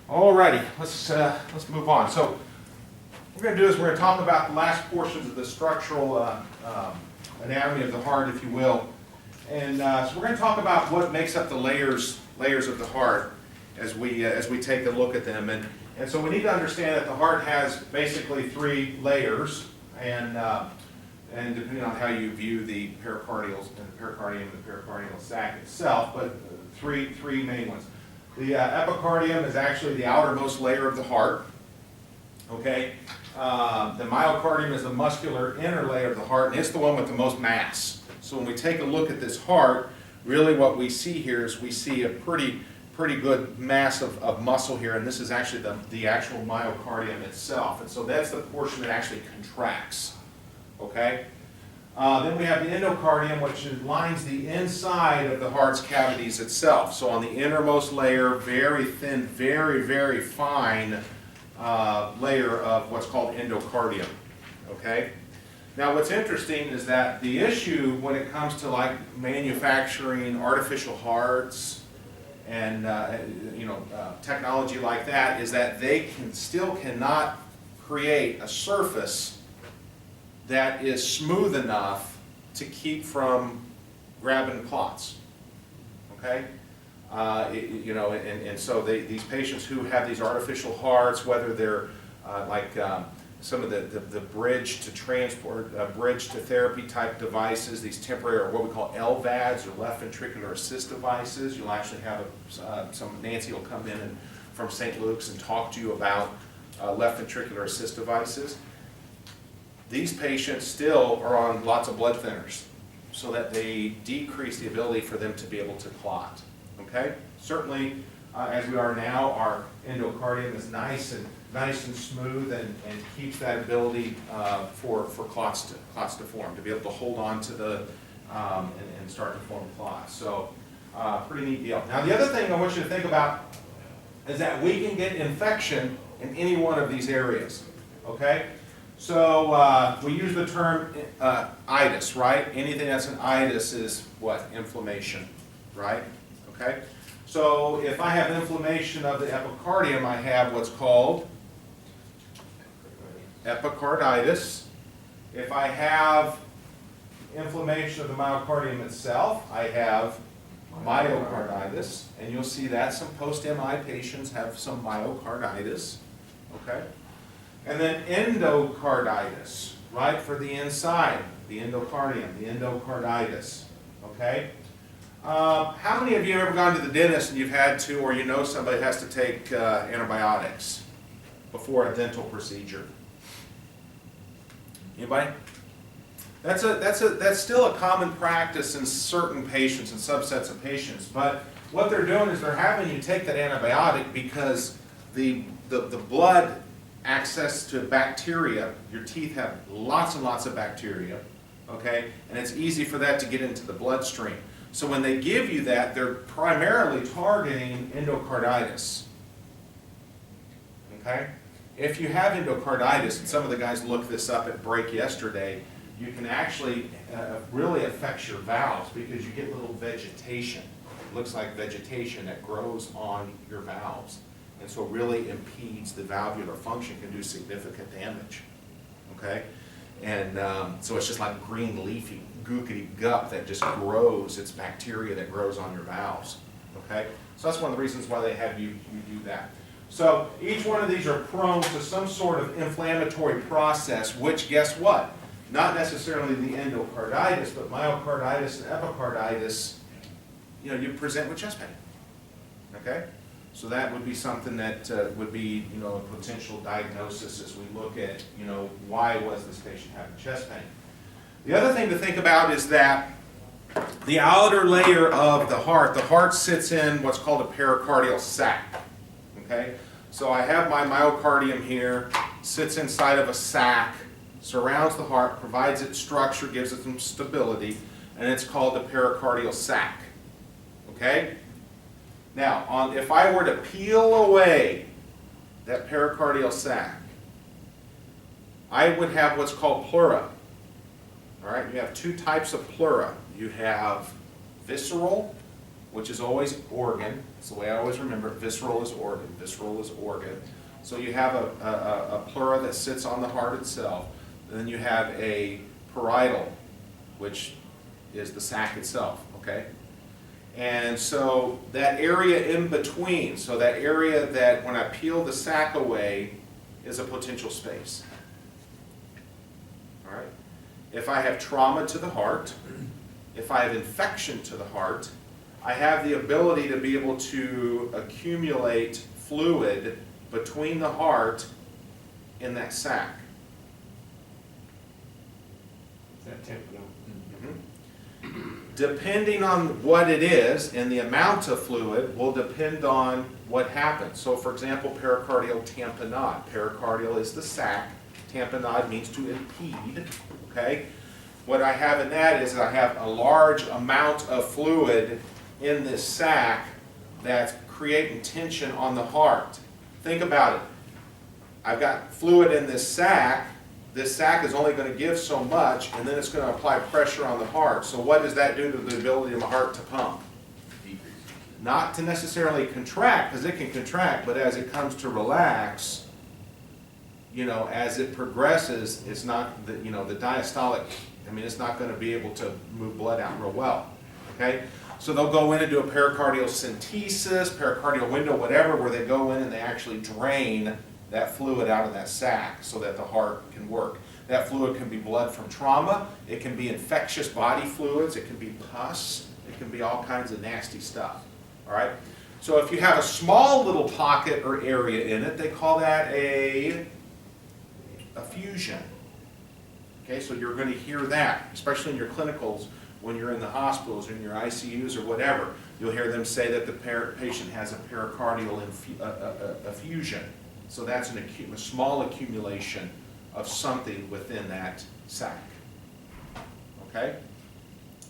Alrighty, let's move on. So what we're going to do is we're going to talk about the last portions of the structural anatomy of the heart, if you will. And so we're going to talk about what makes up the layers of the heart as we take a look at them. And so we need to understand that the heart has basically three layers, and depending on how you view the pericardium and the pericardial sac itself, but three main ones. The epicardium is actually the outermost layer of the heart. Okay, the myocardium is the muscular inner layer of the heart, and it's the one with the most mass. So when we take a look at this heart, really what we see here is we see a pretty good mass of muscle here, and this is actually the actual myocardium itself. And so that's the portion that actually contracts. Okay. Then we have the endocardium, which lines the inside of the heart's cavities itself. So on the innermost layer, very thin, very fine layer of what's called endocardium. Okay? Now what's interesting is that the issue when it comes to like manufacturing artificial hearts and technology like that is that they still cannot create a surface that is smooth enough to keep from grabbing clots. Okay, and so these patients who have these artificial hearts, whether they're some of the bridge to transport, bridge to therapy type devices, these temporary or what we call LVADs or left ventricular assist devices. You'll actually have Nancy will come in from St. Luke's and talk to you about left ventricular assist devices. These patients still are on lots of blood thinners so that they decrease the ability for them to be able to clot. Okay? Certainly, as we are now, our endocardium is nice and smooth and keeps that ability for clots to form, to be able to hold on to the and start to form clots. So, pretty neat deal. Now, the other thing I want you to think about is that we can get infection in any one of these areas. Okay? So we use the term itis, right? Anything that's an itis is what? Inflammation, right? Okay? So if I have inflammation of the epicardium, I have what's called epicarditis. If I have inflammation of the myocardium itself, I have myocarditis. And you'll see that some post-MI patients have some myocarditis. Okay? And then endocarditis, right, for the inside, the endocardium, the endocarditis, okay? How many of you have ever gone to the dentist and you've had to, or you know somebody has to take antibiotics before a dental procedure? Anybody? That's still a common practice in certain patients and subsets of patients, but what they're doing is they're having you take that antibiotic because the blood access to bacteria. Your teeth have lots and lots of bacteria, okay? And it's easy for that to get into the bloodstream. So when they give you that, they're primarily targeting endocarditis, okay? If you have endocarditis, and some of the guys looked this up at break yesterday, you can actually really affect your valves because you get little vegetation. It looks like vegetation that grows on your valves. And so it really impedes the valvular function, can do significant damage, okay? And so it's just like green leafy gookity gup that just grows, it's bacteria that grows on your valves, okay? So that's one of the reasons why they have you do that. So each one of these are prone to some sort of inflammatory process, which guess what? Not necessarily the endocarditis, but myocarditis and epicarditis, you present with chest pain, okay? So that would be something that would be, a potential diagnosis as we look at, why was this patient having chest pain. The other thing to think about is that the outer layer of the heart sits in what's called a pericardial sac, okay? So I have my myocardium here, sits inside of a sac, surrounds the heart, provides it structure, gives it some stability, and it's called the pericardial sac, okay? Now, if I were to peel away that pericardial sac, I would have what's called pleura. All right, you have two types of pleura. You have visceral which is always organ. That's the way I always remember it. Visceral is organ. Visceral is organ. So you have a pleura that sits on the heart itself. And then you have a parietal, which is the sac itself, okay? And so that area in between, so that area that when I peel the sac away is a potential space. All right? If I have trauma to the heart, if I have infection to the heart, I have the ability to be able to accumulate fluid between the heart and that sac. That tamponade. Depending on what it is and the amount of fluid will depend on what happens. So for example, pericardial tamponade. Pericardial is the sac. Tamponade means to impede. Okay? What I have in that is I have a large amount of fluid in this sac that's creating tension on the heart. Think about it. I've got fluid in this sac. This sac is only going to give so much, and then it's going to apply pressure on the heart. So what does that do to the ability of the heart to pump? Not to necessarily contract, because it can contract, but as it comes to relax, you know, as it progresses, it's not, the diastolic, I mean, it's not going to be able to move blood out real well, okay? So they'll go in and do a pericardial centesis, pericardial window, whatever, where they go in and they actually drain that fluid out of that sac so that the heart can work. That fluid can be blood from trauma, it can be infectious body fluids, it can be pus, it can be all kinds of nasty stuff, all right? So if you have a small little pocket or area in it, they call that a effusion. Okay, so you're going to hear that, especially in your clinicals when you're in the hospitals or in your ICUs or whatever. You'll hear them say that the patient has a pericardial effusion. So that's a small accumulation of something within that sac. Okay?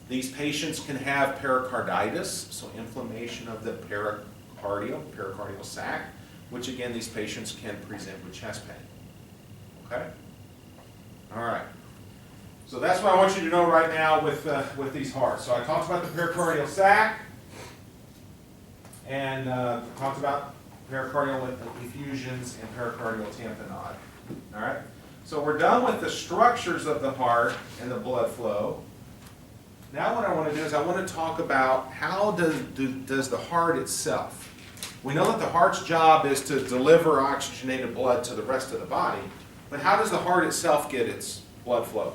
These patients can have pericarditis, so inflammation of the pericardial sac, which again, these patients can present with chest pain. Okay? All right. So that's what I want you to know right now with these hearts. So I talked about the pericardial sac, and talked about pericardial effusions and pericardial tamponade. All right? So we're done with the structures of the heart and the blood flow. Now what I want to do is I want to talk about how does the heart itself. We know that the heart's job is to deliver oxygenated blood to the rest of the body, but how does the heart itself get its blood flow?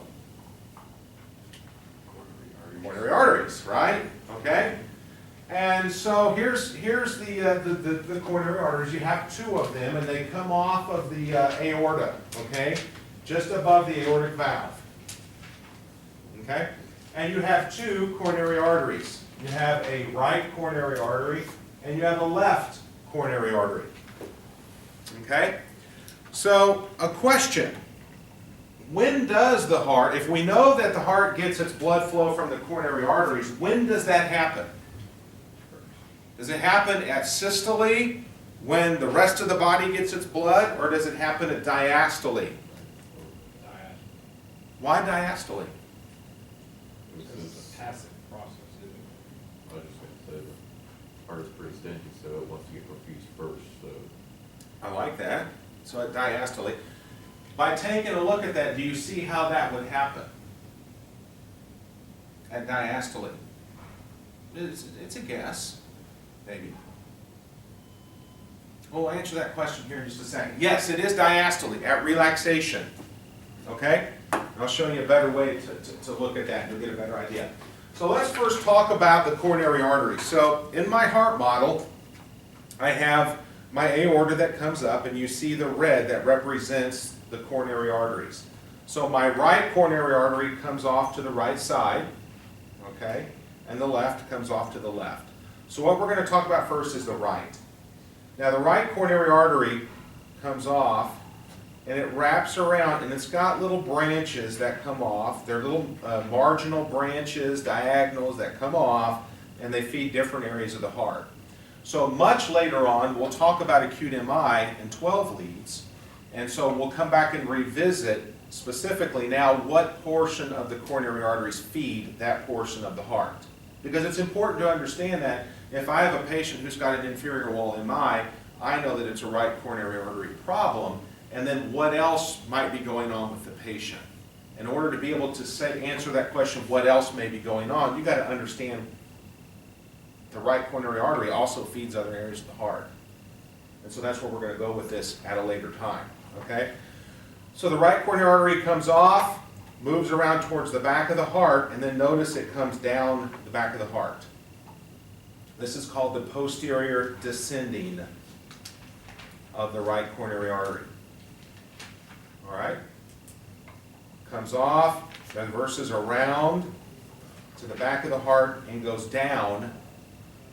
Coronary arteries, right? Okay? And so here's the coronary arteries. You have two of them, and they come off of the aorta, okay? Just above the aortic valve. Okay? And you have two coronary arteries. You have a right coronary artery, and you have a left coronary artery. Okay? So, a question. When does the heart, if we know that the heart gets its blood flow from the coronary arteries, when does that happen? Does it happen at systole, when the rest of the body gets its blood, or does it happen at diastole? Why diastole? Because it's a passive process, isn't it? I was just going to say, the heart is pretty stingy, so it wants to get perfused first, so. I like that. So at diastole. By taking a look at that, do you see how that would happen? At diastole. It's a guess, maybe. We'll answer that question here in just a second. Yes, it is diastole, at relaxation. Okay? I'll show you a better way to look at that, and you'll get a better idea. So let's first talk about the coronary arteries. So in my heart model, I have my aorta that comes up, and you see the red that represents the coronary arteries. So my right coronary artery comes off to the right side, okay, and the left comes off to the left. So what we're going to talk about first is the right. Now the right coronary artery comes off, and it wraps around, and it's got little branches that come off. They're little marginal branches, diagonals that come off, and they feed different areas of the heart. So much later on, we'll talk about acute MI and 12 leads, and so we'll come back and revisit specifically now what portion of the coronary arteries feed that portion of the heart. Because it's important to understand that if I have a patient who's got an inferior wall MI, I know that it's a right coronary artery problem, and then what else might be going on with the patient. In order to be able to answer that question, what else may be going on, you got to understand the right coronary artery also feeds other areas of the heart. And so that's where we're going to go with this at a later time, okay? So the right coronary artery comes off, moves around towards the back of the heart, and then notice it comes down the back of the heart. This is called the posterior descending of the right coronary artery. All right? Comes off, traverses around to the back of the heart, and goes down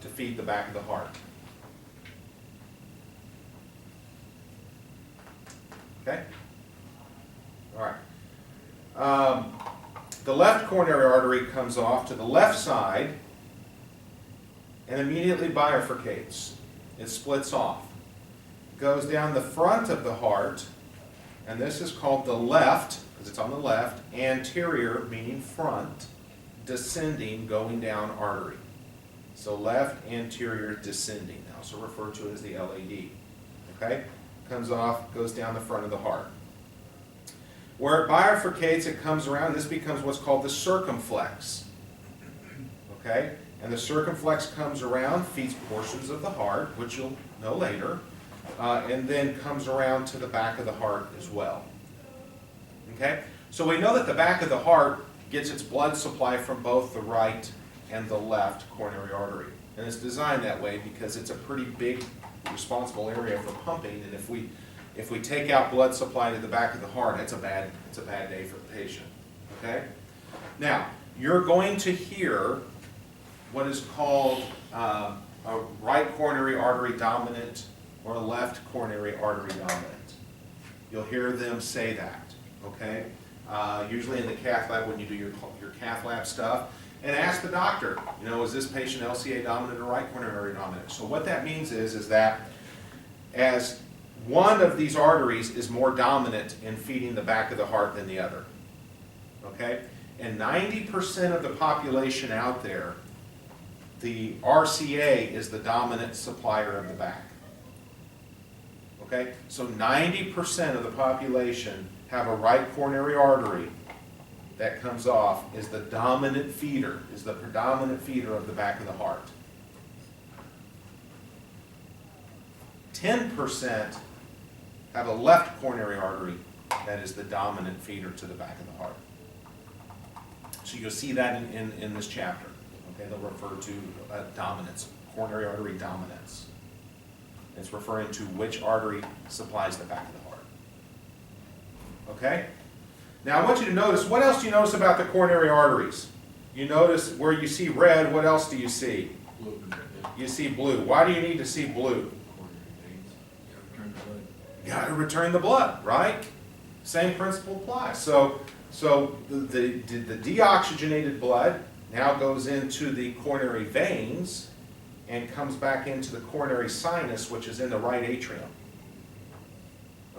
to feed the back of the heart. Okay? All right. The left coronary artery comes off to the left side and immediately bifurcates. It splits off. Goes down the front of the heart, and this is called the left, because it's on the left, anterior, meaning front, descending, going down artery. So left anterior descending, also referred to as the LAD. Okay? Comes off, goes down the front of the heart. Where it bifurcates, it comes around, this becomes what's called the circumflex. Okay? And the circumflex comes around, feeds portions of the heart, which you'll know later, and then comes around to the back of the heart as well. Okay? So we know that the back of the heart gets its blood supply from both the right and the left coronary artery. And it's designed that way because it's a pretty big responsible area for pumping, and if we take out blood supply to the back of the heart, it's a bad day for the patient. Okay? Now, you're going to hear what is called a right coronary artery dominant or a left coronary artery dominant. You'll hear them say that. Okay? Usually in the cath lab when you do your cath lab stuff, and ask the doctor, is this patient LCA dominant or right coronary artery dominant? So what that means is that as one of these arteries is more dominant in feeding the back of the heart than the other. Okay? And 90% of the population out there, the RCA is the dominant supplier of the back. Okay? So 90% of the population have a right coronary artery that comes off is the dominant feeder, is the predominant feeder of the back of the heart. 10% have a left coronary artery that is the dominant feeder to the back of the heart. So you'll see that in this chapter. Okay, they'll refer to dominance, coronary artery dominance. It's referring to which artery supplies the back of the heart. Okay? Now I want you to notice, what else do you notice about the coronary arteries? You notice where you see red, what else do you see? Blue. You see blue. Why do you need to see blue? You got to return the blood, right? Same principle applies. So the deoxygenated blood now goes into the coronary veins and comes back into the coronary sinus, which is in the right atrium.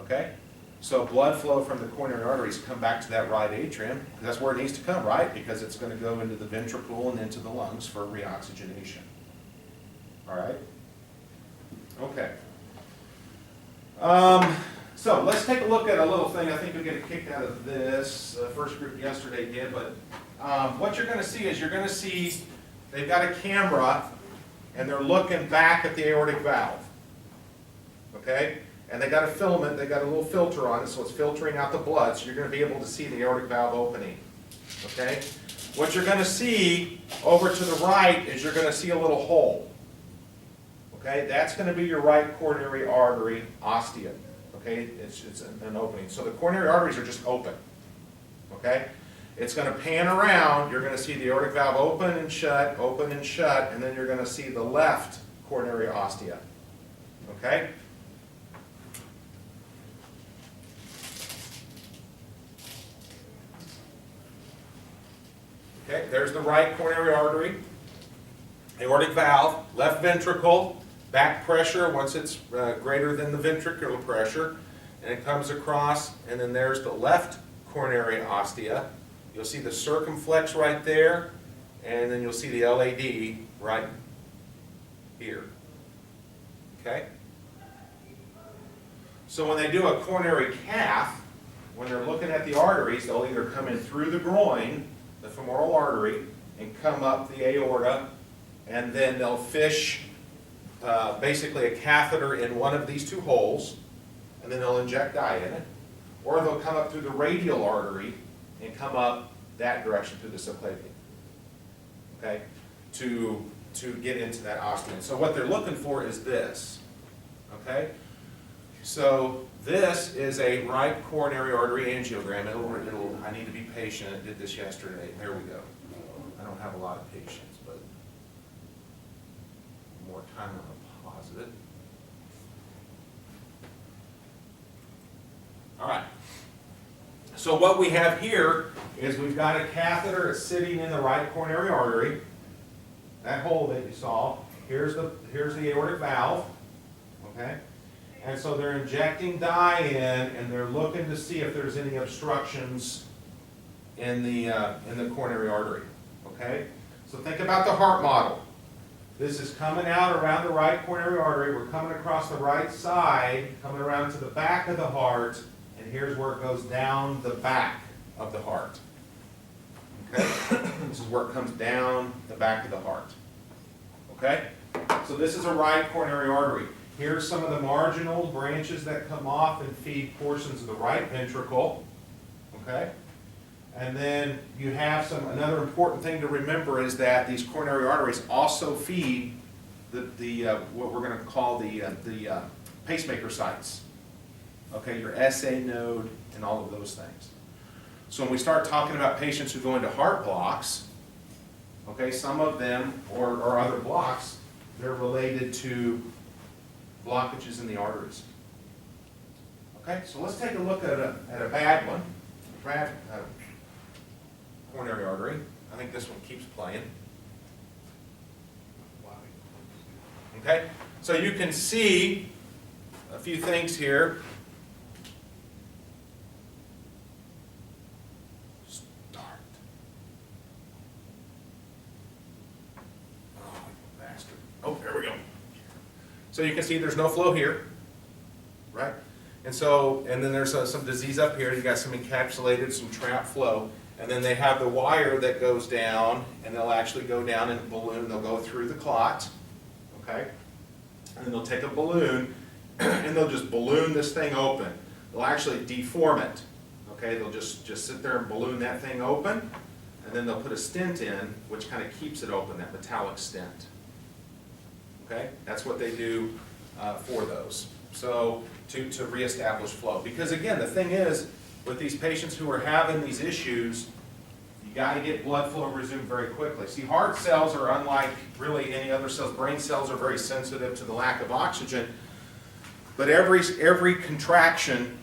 Okay? So blood flow from the coronary arteries come back to that right atrium. That's where it needs to come, right? Because it's going to go into the ventricle and into the lungs for reoxygenation. All right? Okay. So let's take a look at a little thing. I think you'll get a kick out of this. First group yesterday did, but what you're going to see is they've got a camera and they're looking back at the aortic valve. Okay? And they got a filament, they got a little filter on it, so it's filtering out the blood, so you're going to be able to see the aortic valve opening. Okay? What you're going to see over to the right is you're going to see a little hole. Okay? That's going to be your right coronary artery ostia. Okay? It's an opening. So the coronary arteries are just open. Okay? It's going to pan around, you're going to see the aortic valve open and shut, and then you're going to see the left coronary ostia. Okay? Okay, there's the right coronary artery, aortic valve, left ventricle, back pressure once it's greater than the ventricular pressure, and it comes across, and then there's the left coronary ostia. You'll see the circumflex right there, and then you'll see the LAD right here. Okay? So when they do a coronary cath, when they're looking at the arteries, they'll either come in through the groin, the femoral artery, and come up the aorta, and then they'll fish basically a catheter in one of these two holes, and then they'll inject dye in it. Or they'll come up through the radial artery and come up that direction through the subclavian, okay, to get into that ostium. So what they're looking for is this, okay? So this is a right coronary artery angiogram. I need to be patient. I did this yesterday. There we go. I don't have a lot of patience, but more time I'm gonna pause it. All right. So what we have here is we've got a catheter that's sitting in the right coronary artery. That hole that you saw. Here's the aortic valve. Okay. And so they're injecting dye in, and they're looking to see if there's any obstructions in the coronary artery. Okay? So think about the heart model. This is coming out around the right coronary artery. We're coming across the right side, coming around to the back of the heart, and here's where it goes down the back of the heart. Okay? This is where it comes down the back of the heart. Okay? So this is a right coronary artery. Here's some of the marginal branches that come off and feed portions of the right ventricle, okay? And then you have another important thing to remember is that these coronary arteries also feed what we're going to call the pacemaker sites, okay? Your SA node and all of those things. So when we start talking about patients who go into heart blocks, okay, some of them, or other blocks, they're related to blockages in the arteries. Okay, so let's take a look at a bad one, coronary artery. I think this one keeps playing. Okay, so you can see a few things here. Start. Oh, you bastard. Oh, there we go. So you can see there's no flow here, right? And then there's some disease up here. You've got some encapsulated, some trapped flow. And then they have the wire that goes down, and they'll actually go down in a balloon. They'll go through the clot, okay? And then they'll take a balloon, and they'll just balloon this thing open. They'll actually deform it, okay? They'll just sit there and balloon that thing open, and then they'll put a stent in, which kind of keeps it open, that metallic stent. Okay, that's what they do for those. So to reestablish flow. Because again, the thing is, with these patients who are having these issues, you got to get blood flow resumed very quickly. See, heart cells are unlike really any other cells. Brain cells are very sensitive to the lack of oxygen. But every contraction,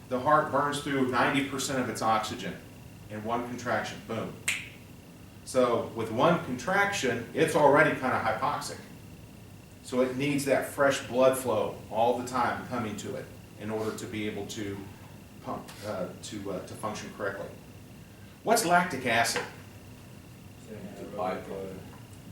the heart burns through 90% of its oxygen in one contraction. Boom. So with one contraction, it's already kind of hypoxic. So it needs that fresh blood flow all the time coming to it in order to be able to pump, to function correctly. What's lactic acid? It's a byproduct.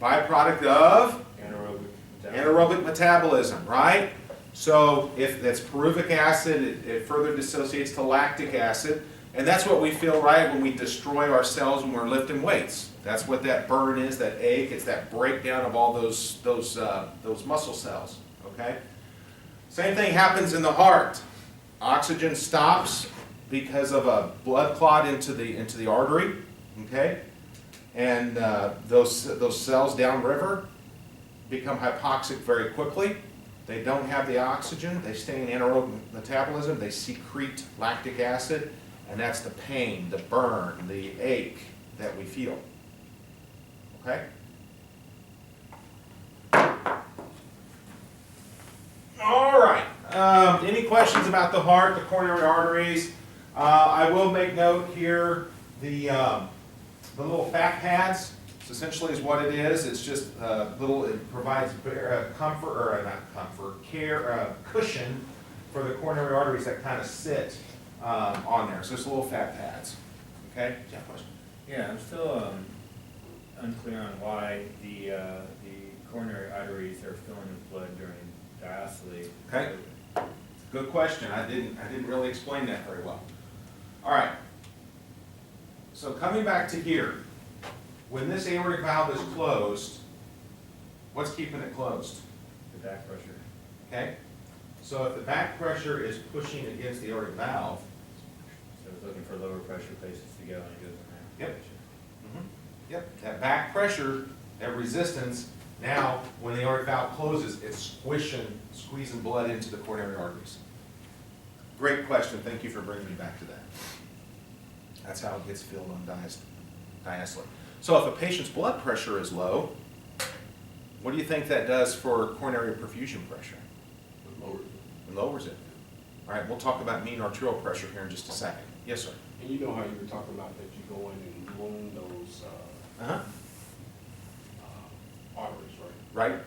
Byproduct of Anaerobic metabolism. anaerobic metabolism, right? So if that's pyruvic acid, it further dissociates to lactic acid. And that's what we feel, right, when we destroy our cells when we're lifting weights. That's what that burn is, that ache. It's that breakdown of all those muscle cells, okay? Same thing happens in the heart. Oxygen stops because of a blood clot into the artery, okay? And those cells downriver become hypoxic very quickly. They don't have the oxygen. They stay in anaerobic metabolism. They secrete lactic acid. And that's the pain, the burn, the ache that we feel. Okay? All right. Any questions about the heart, the coronary arteries? I will make note here, the little fat pads, essentially is what it is. It's just it provides comfort, or not comfort, care, cushion for the coronary arteries that kind of sit on there. So it's little fat pads. Okay? Yeah, question? Yeah, I'm still unclear on why the coronary arteries are filling with blood during diastole. Okay. Good question. I didn't really explain that very well. All right. So coming back to here, when this aortic valve is closed, what's keeping it closed? The back pressure. Okay? So if the back pressure is pushing against the aortic valve, So it's looking for lower pressure places to go, and it goes in there. Yep. Yep, that back pressure, that resistance, now, when the aortic valve closes, it's squeezing blood into the coronary arteries. Great question, thank you for bringing me back to that. That's how it gets filled on diastole. So if a patient's blood pressure is low, what do you think that does for coronary perfusion pressure? It lowers it. All right, we'll talk about mean arterial pressure here in just a second. Yes, sir. And you know how you were talking about that you go in and balloon those Uh-huh. arteries, Right? right?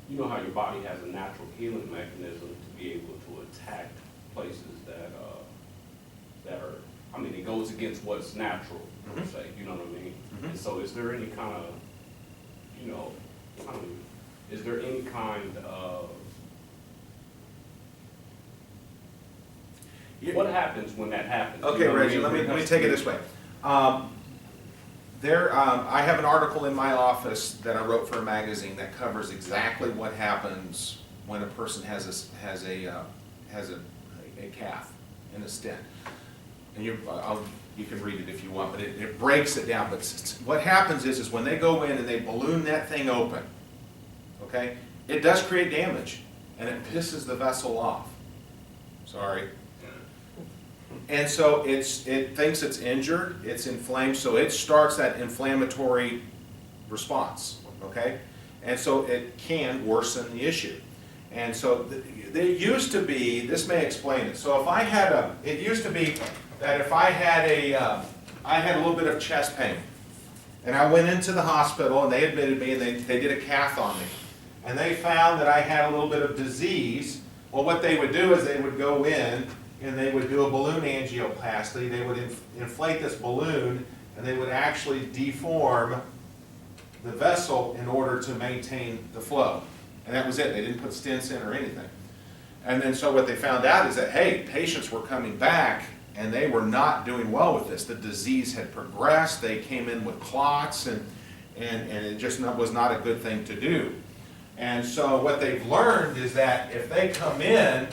You know how your body has a natural healing mechanism to be able to attack places that are, I mean, it goes against what's natural, per Mhm. se, you know what I mean? Mhm. And so is there any kind of, you know, I don't know, is there any kind of, what happens when that happens? You Okay, know what I Reggie, mean? let me take it this way. I have an article in my office that I wrote for a magazine that covers exactly what happens when a person has a cath in a stent. And you can read it if you want, but it breaks it down. But what happens is when they go in and they balloon that thing open, okay, it does create damage, and it pisses the vessel off. Sorry. And so it thinks it's injured, it's inflamed, so it starts that inflammatory response, okay? And so it can worsen the issue. And so there used to be, this may explain it. So if I had it used to be that if I had I had a little bit of chest pain, and I went into the hospital and they admitted me and they did a cath on me. And they found that I had a little bit of disease. Well, what they would do is they would go in and they would do a balloon angioplasty. They would inflate this balloon, and they would actually deform the vessel in order to maintain the flow. And that was it. They didn't put stents in or anything. And then so what they found out is that, hey, patients were coming back and they were not doing well with this. The disease had progressed. They came in with clots, and it just was not a good thing to do. And so what they've learned is that if they come in,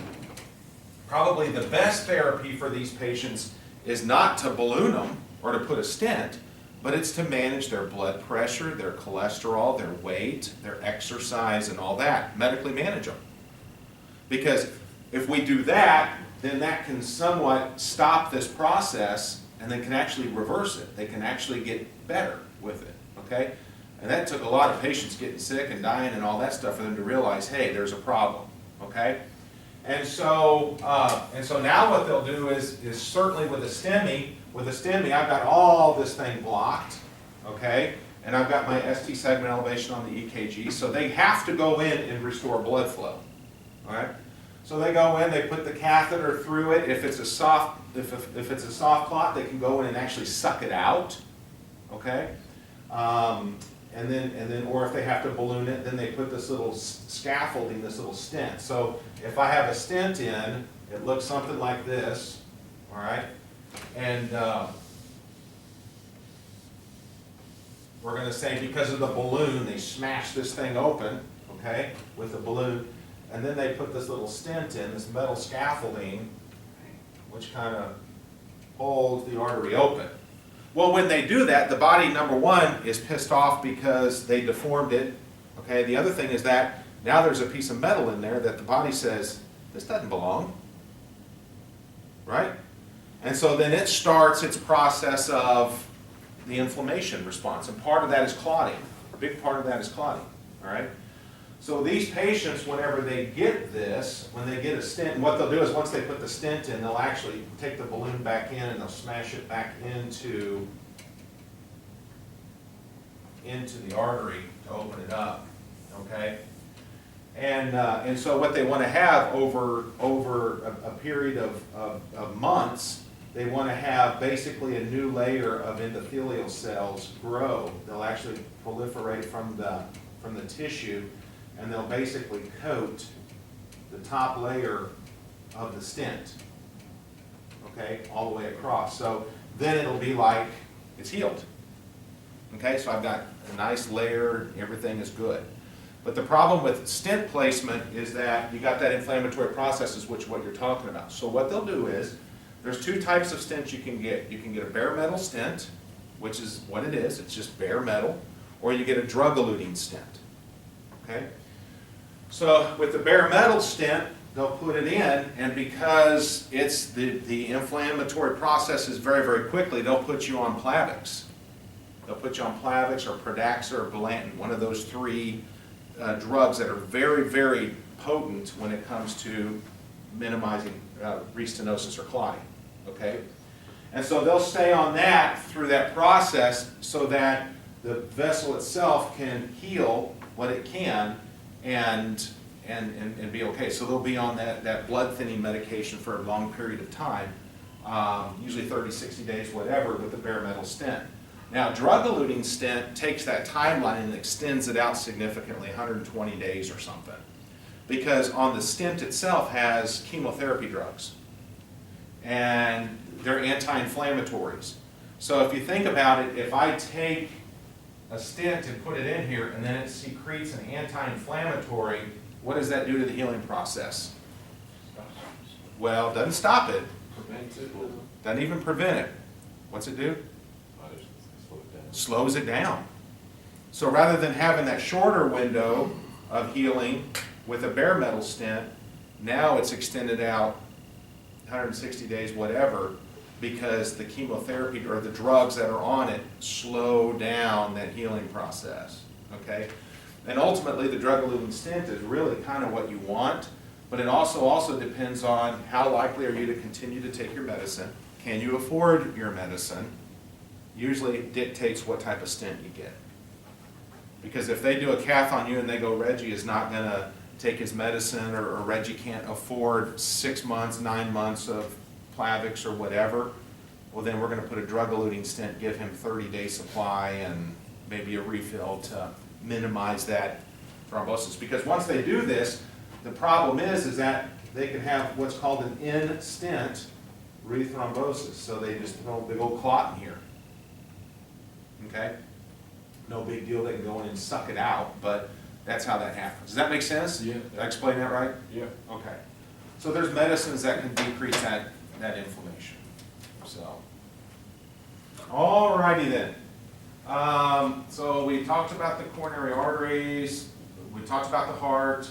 probably the best therapy for these patients is not to balloon them or to put a stent, but it's to manage their blood pressure, their cholesterol, their weight, their exercise, and all that. Medically manage them. Because if we do that, then that can somewhat stop this process, and they can actually reverse it. They can actually get better with it, okay? And that took a lot of patients getting sick and dying and all that stuff for them to realize, hey, there's a problem, okay? And so now what they'll do is certainly with a STEMI, I've got all this thing blocked, okay? And I've got my ST segment elevation on the EKG, so they have to go in and restore blood flow, all right? So they go in, they put the catheter through it. If it's a soft clot, they can go in and actually suck it out, okay? And then, or if they have to balloon it, then they put this little scaffolding, this little stent. So if I have a stent in, it looks something like this, all right? And we're going to say because of the balloon, they smash this thing open, okay, with the balloon. And then they put this little stent in, this metal scaffolding, which kind of holds the artery open. Well, when they do that, the body, number one, is pissed off because they deformed it. Okay. The other thing is that now there's a piece of metal in there that the body says, this doesn't belong. Right? And so then it starts its process of the inflammation response. And part of that is clotting. A big part of that is clotting. All right? So these patients, whenever they get this, when they get a stent, what they'll do is once they put the stent in, they'll actually take the balloon back in and they'll smash it back into the artery to open it up, okay? And so what they want to have over a period of months they want to have basically a new layer of endothelial cells grow. They'll actually proliferate from the tissue, and they'll basically coat the top layer of the stent, okay, all the way across. So then it'll be like it's healed. Okay, so I've got a nice layer, everything is good. But the problem with stent placement is that you got that inflammatory processes, which is what you're talking about. So what they'll do is, there's two types of stents you can get. You can get a bare metal stent, which is what it is, it's just bare metal, or you get a drug-eluting stent, okay? So with the bare metal stent, they'll put it in, and because it's the inflammatory processes very, very quickly, they'll put you on Plavix. They'll put you on Plavix or Pradaxa or Blanton, one of those three drugs that are very, very potent when it comes to minimizing restenosis or clotting, okay? And so they'll stay on that through that process so that the vessel itself can heal what it can and be okay. So they'll be on that blood thinning medication for a long period of time, usually 30, 60 days, whatever, with the bare metal stent. Now, drug-eluting stent takes that timeline and extends it out significantly, 120 days or something, because on the stent itself has chemotherapy drugs, and they're anti-inflammatories. So if you think about it, if I take a stent and put it in here, and then it secretes an anti-inflammatory, what does that do to the healing process? Well, it doesn't stop it, Prevents it. doesn't even prevent it. What's it do? Slow it down. Slows it down. So rather than having that shorter window of healing with a bare metal stent, now it's extended out 160 days, whatever, because the chemotherapy or the drugs that are on it slow down that healing process, okay? And ultimately, the drug-eluting stent is really kind of what you want, but it also depends on how likely are you to continue to take your medicine. Can you afford your medicine? Usually it dictates what type of stent you get. Because if they do a cath on you and they go, Reggie is not going to take his medicine, or Reggie can't afford 6 months, 9 months of Plavix or whatever, well then we're going to put a drug-eluting stent, give him 30-day supply and maybe a refill to minimize that thrombosis. Because once they do this, the problem is that they can have what's called an in-stent rethrombosis. So they just throw a big old clot in here. Okay? No big deal, they can go in and suck it out, but that's how that happens. Does that make sense? Yeah. Did I explain that right? Yeah. Okay. So there's medicines that can decrease that inflammation. So, alrighty then. So we talked about the coronary arteries, we talked about the heart,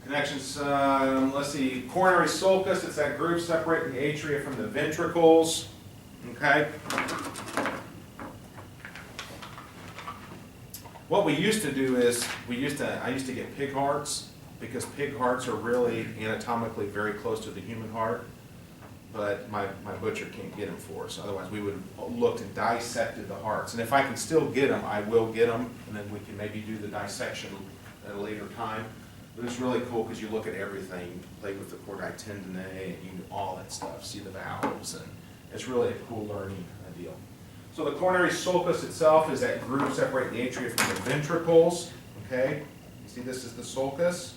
connections, let's see, coronary sulcus, it's that groove separating the atria from the ventricles, okay? What we used to do is, I used to get pig hearts, because pig hearts are really anatomically very close to the human heart, but my butcher can't get them for us. Otherwise, we would have looked and dissected the hearts. And if I can still get them, I will get them, and then we can maybe do the dissection at a later time. But it's really cool because you look at everything, play with the chordae tendineae, and you do all that stuff, see the valves, and it's really a cool learning deal. So the coronary sulcus itself is that groove separating the atria from the ventricles, okay? You see this is the sulcus.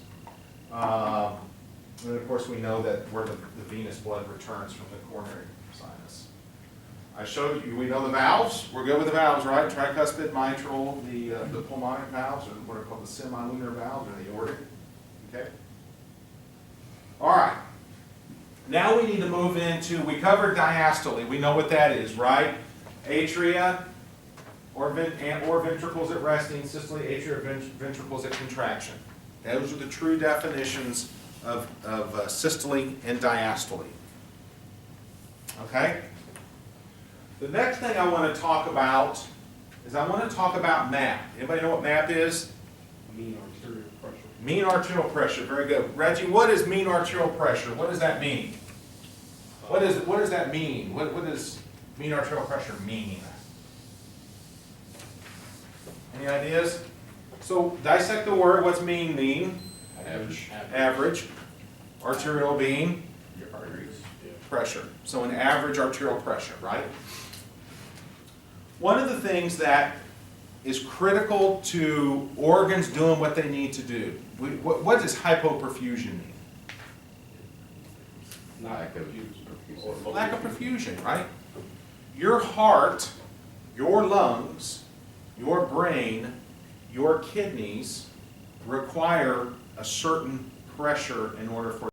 And then of course we know that where the venous blood returns from the coronary sinus. I showed you, we know the valves. We're good with the valves, right? Tricuspid, mitral, the pulmonic valves, or what are called the semilunar valves, or the aortic. Okay? All right. Now we need to move into, we covered diastole. We know what that is, right? Atria or ventricles at resting, systole, atria, ventricles at contraction. Those are the true definitions of systole and diastole. Okay? The next thing I want to talk about is I want to talk about MAP. Anybody know what MAP is? Mean arterial pressure. Mean arterial pressure. Very good. Reggie, what is mean arterial pressure? What does that mean? What does that mean? What does mean arterial pressure mean? Any ideas? So dissect the word. What's mean mean? Average. Average. Arterial being Your arteries. pressure, so an average arterial pressure, right? One of the things that is critical to organs doing what they need to do, what does hypoperfusion mean? Not Lack of confused. perfusion. Or Lack of perfusion, right? Your heart, your lungs, your brain, your kidneys require a certain pressure in order for